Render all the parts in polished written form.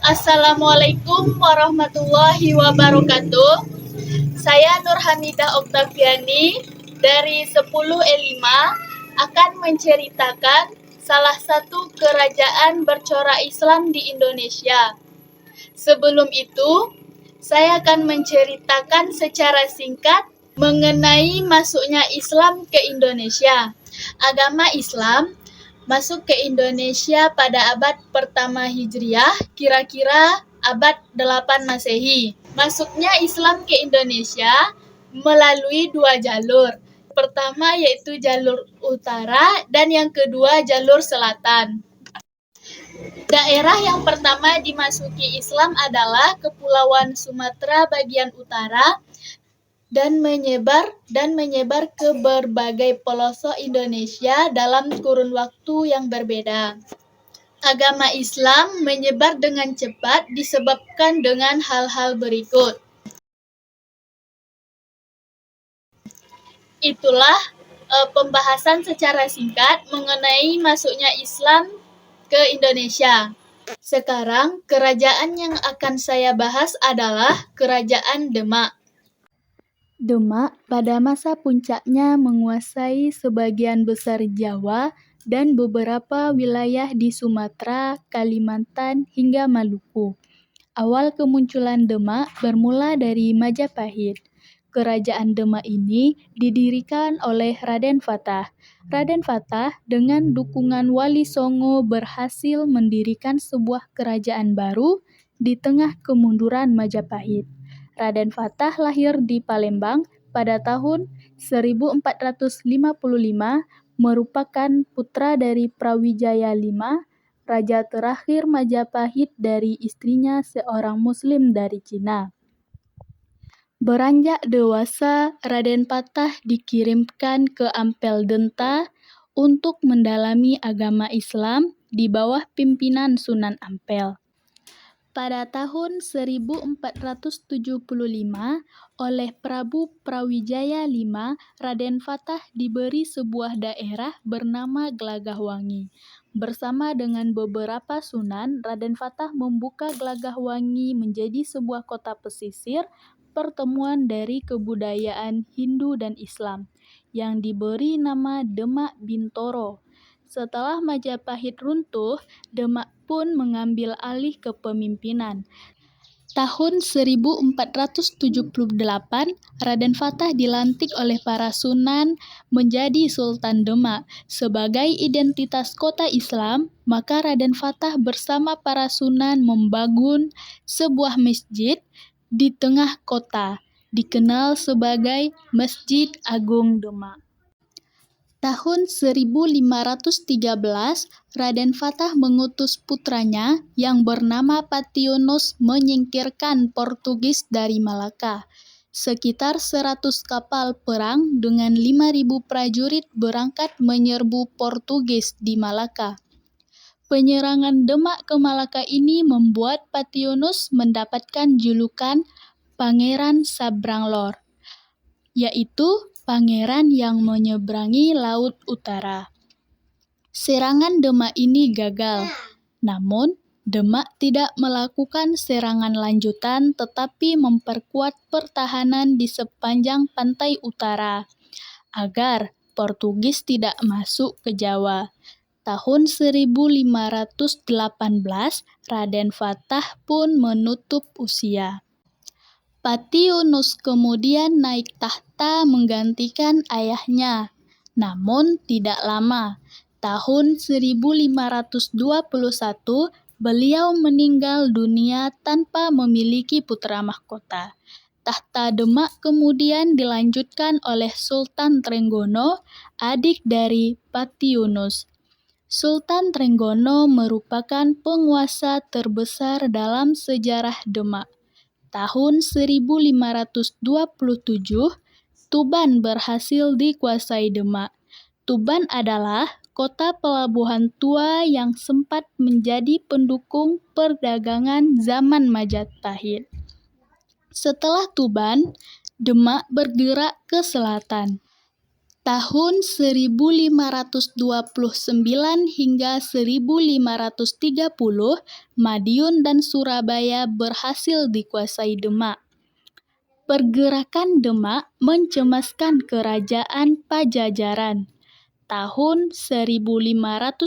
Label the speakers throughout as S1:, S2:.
S1: Assalamualaikum warahmatullahi wabarakatuh. Saya Nur Hamidah Oktaviani dari 10E5 akan menceritakan salah satu kerajaan bercorak Islam di Indonesia. Sebelum itu, saya akan menceritakan secara singkat mengenai masuknya Islam ke Indonesia. Agama Islam masuk ke Indonesia pada abad pertama Hijriah, kira-kira abad 8 Masehi. Masuknya Islam ke Indonesia melalui dua jalur. Pertama yaitu jalur utara dan yang kedua jalur selatan. Daerah yang pertama dimasuki Islam adalah Kepulauan Sumatera bagian utara dan menyebar ke berbagai pelosok Indonesia dalam kurun waktu yang berbeda. Agama Islam menyebar dengan cepat disebabkan dengan hal-hal berikut. Itulah pembahasan secara singkat mengenai masuknya Islam ke Indonesia. Sekarang, kerajaan yang akan saya bahas adalah Kerajaan Demak. Demak pada masa puncaknya menguasai sebagian besar Jawa dan beberapa wilayah di Sumatera, Kalimantan, hingga Maluku. Awal kemunculan Demak bermula dari Majapahit. Kerajaan Demak ini didirikan oleh Raden Fatah. Raden Fatah dengan dukungan Wali Songo berhasil mendirikan sebuah kerajaan baru di tengah kemunduran Majapahit. Raden Fatah lahir di Palembang pada tahun 1455, merupakan putra dari Prawijaya V, raja terakhir Majapahit dari istrinya seorang Muslim dari Cina. Beranjak dewasa, Raden Fatah dikirimkan ke Ampel Denta untuk mendalami agama Islam di bawah pimpinan Sunan Ampel. Pada tahun 1475, oleh Prabu Prawijaya V, Raden Fatah diberi sebuah daerah bernama Gelagahwangi. Bersama dengan beberapa sunan, Raden Fatah membuka Gelagahwangi menjadi sebuah kota pesisir, pertemuan dari kebudayaan Hindu dan Islam, yang diberi nama Demak Bintoro. Setelah Majapahit runtuh, Demak pun mengambil alih kepemimpinan. Tahun 1478, Raden Fatah dilantik oleh para sunan menjadi Sultan Demak. Sebagai identitas kota Islam, maka Raden Fatah bersama para sunan membangun sebuah masjid di tengah kota, dikenal sebagai Masjid Agung Demak. Tahun 1513, Raden Fatah mengutus putranya yang bernama Pationus menyingkirkan Portugis dari Malaka. Sekitar 100 kapal perang dengan 5.000 prajurit berangkat menyerbu Portugis di Malaka. Penyerangan Demak ke Malaka ini membuat Pationus mendapatkan julukan Pangeran Sabranglor, yaitu pangeran yang menyeberangi Laut Utara. Serangan Demak ini gagal, namun Demak tidak melakukan serangan lanjutan tetapi memperkuat pertahanan di sepanjang pantai utara agar Portugis tidak masuk ke Jawa. Tahun 1518, Raden Fatah pun menutup usia. Pationus kemudian naik tahta menggantikan ayahnya. Namun tidak lama, tahun 1521 beliau meninggal dunia tanpa memiliki putra mahkota. Tahta Demak kemudian dilanjutkan oleh Sultan Trenggono, adik dari Pationus. Sultan Trenggono merupakan penguasa terbesar dalam sejarah Demak. Tahun 1527, Tuban berhasil dikuasai Demak. Tuban adalah kota pelabuhan tua yang sempat menjadi pendukung perdagangan zaman Majapahit. Setelah Tuban, Demak bergerak ke selatan. Tahun 1529 hingga 1530, Madiun dan Surabaya berhasil dikuasai Demak. Pergerakan Demak mencemaskan kerajaan Pajajaran. Tahun 1522,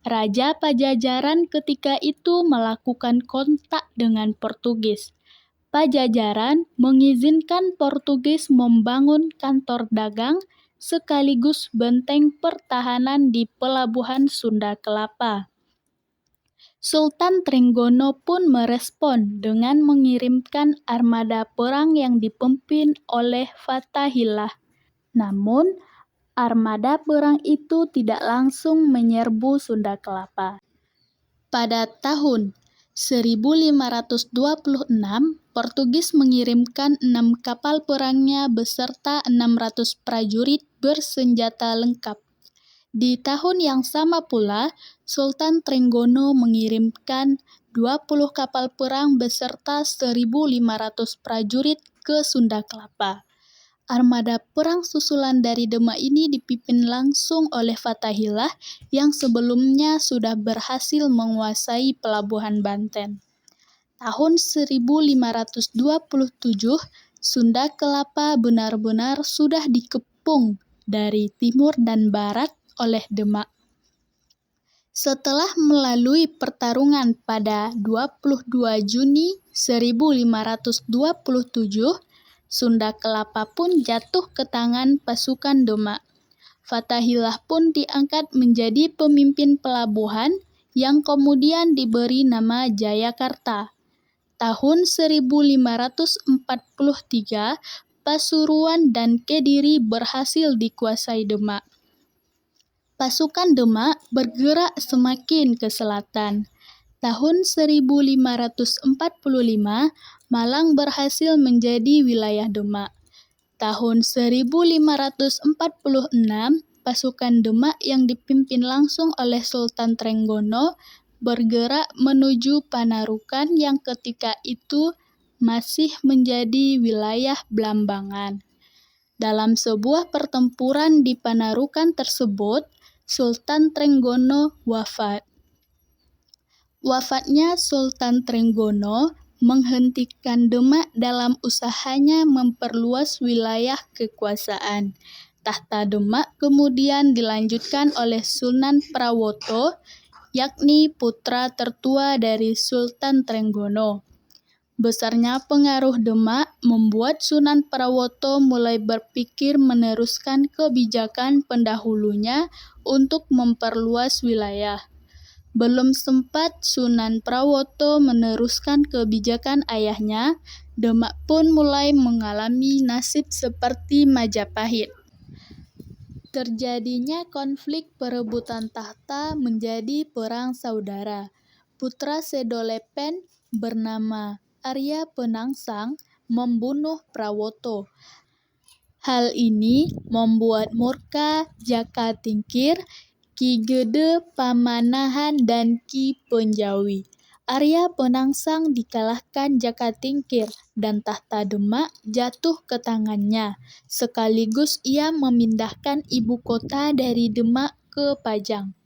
S1: Raja Pajajaran ketika itu melakukan kontak dengan Portugis. Pajajaran mengizinkan Portugis membangun kantor dagang sekaligus benteng pertahanan di pelabuhan Sunda Kelapa. Sultan Trenggono pun merespon dengan mengirimkan armada perang yang dipimpin oleh Fathahillah. Namun, armada perang itu tidak langsung menyerbu Sunda Kelapa. Pada tahun 1526, Portugis mengirimkan 6 kapal perangnya beserta 600 prajurit bersenjata lengkap. Di tahun yang sama pula, Sultan Trenggono mengirimkan 20 kapal perang beserta 1.500 prajurit ke Sunda Kelapa. Armada perang susulan dari Demak ini dipimpin langsung oleh Fathahillah yang sebelumnya sudah berhasil menguasai pelabuhan Banten. Tahun 1527, Sunda Kelapa benar-benar sudah dikepung dari timur dan barat oleh Demak. Setelah melalui pertarungan pada 22 Juni 1527, Sunda Kelapa pun jatuh ke tangan pasukan Demak. Fathahillah pun diangkat menjadi pemimpin pelabuhan yang kemudian diberi nama Jayakarta. Tahun 1543, Pasuruan dan Kediri berhasil dikuasai Demak. Pasukan Demak bergerak semakin ke selatan. Tahun 1545, Malang berhasil menjadi wilayah Demak. Tahun 1546, pasukan Demak yang dipimpin langsung oleh Sultan Trenggono bergerak menuju Panarukan yang ketika itu masih menjadi wilayah Blambangan. Dalam sebuah pertempuran di Panarukan tersebut, Sultan Trenggono wafat. Wafatnya Sultan Trenggono menghentikan Demak dalam usahanya memperluas wilayah kekuasaan. Tahta Demak kemudian dilanjutkan oleh Sunan Prawoto, yakni putra tertua dari Sultan Trenggono. Besarnya pengaruh Demak membuat Sunan Prawoto mulai berpikir meneruskan kebijakan pendahulunya untuk memperluas wilayah. Belum sempat Sunan Prawoto meneruskan kebijakan ayahnya, Demak pun mulai mengalami nasib seperti Majapahit. Terjadinya konflik perebutan tahta menjadi perang saudara. Putra Sedolepen bernama Arya Penangsang membunuh Prawoto. Hal ini membuat murka Jaka Tingkir, Ki Gede Pamanahan dan Ki Penjawi. Arya Penangsang dikalahkan Jaka Tingkir dan tahta Demak jatuh ke tangannya. Sekaligus ia memindahkan ibu kota dari Demak ke Pajang.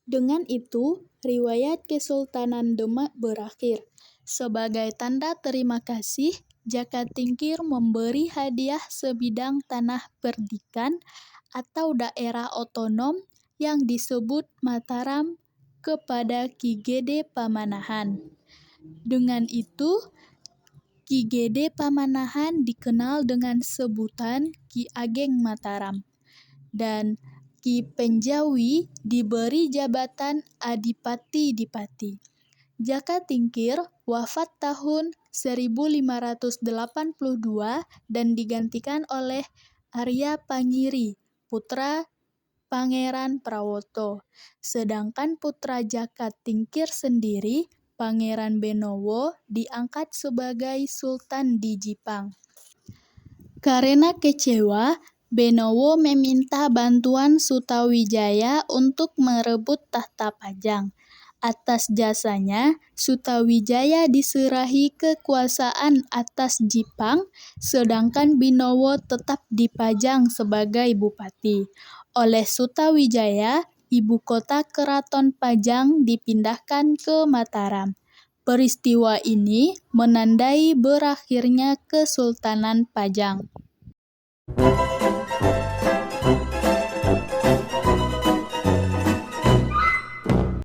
S1: Dengan itu, riwayat Kesultanan Demak berakhir. Sebagai tanda terima kasih, Jaka Tingkir memberi hadiah sebidang tanah perdikan atau daerah otonom yang disebut Mataram kepada Ki Gede Pamanahan. Dengan itu, Ki Gede Pamanahan dikenal dengan sebutan Ki Ageng Mataram, dan Ki Penjawi diberi jabatan Adipati-Dipati. Jaka Tingkir wafat tahun 1582 dan digantikan oleh Arya Pangiri, putra Pangeran Prawoto. Sedangkan putra Jaka Tingkir sendiri, Pangeran Benowo, diangkat sebagai Sultan di Jipang. Karena kecewa, Benowo meminta bantuan Sutawijaya untuk merebut tahta Pajang. Atas jasanya, Sutawijaya diserahi kekuasaan atas Jipang, sedangkan Binowo tetap dipajang sebagai bupati. Oleh Sutawijaya, ibu kota Keraton Pajang dipindahkan ke Mataram. Peristiwa ini menandai berakhirnya Kesultanan Pajang.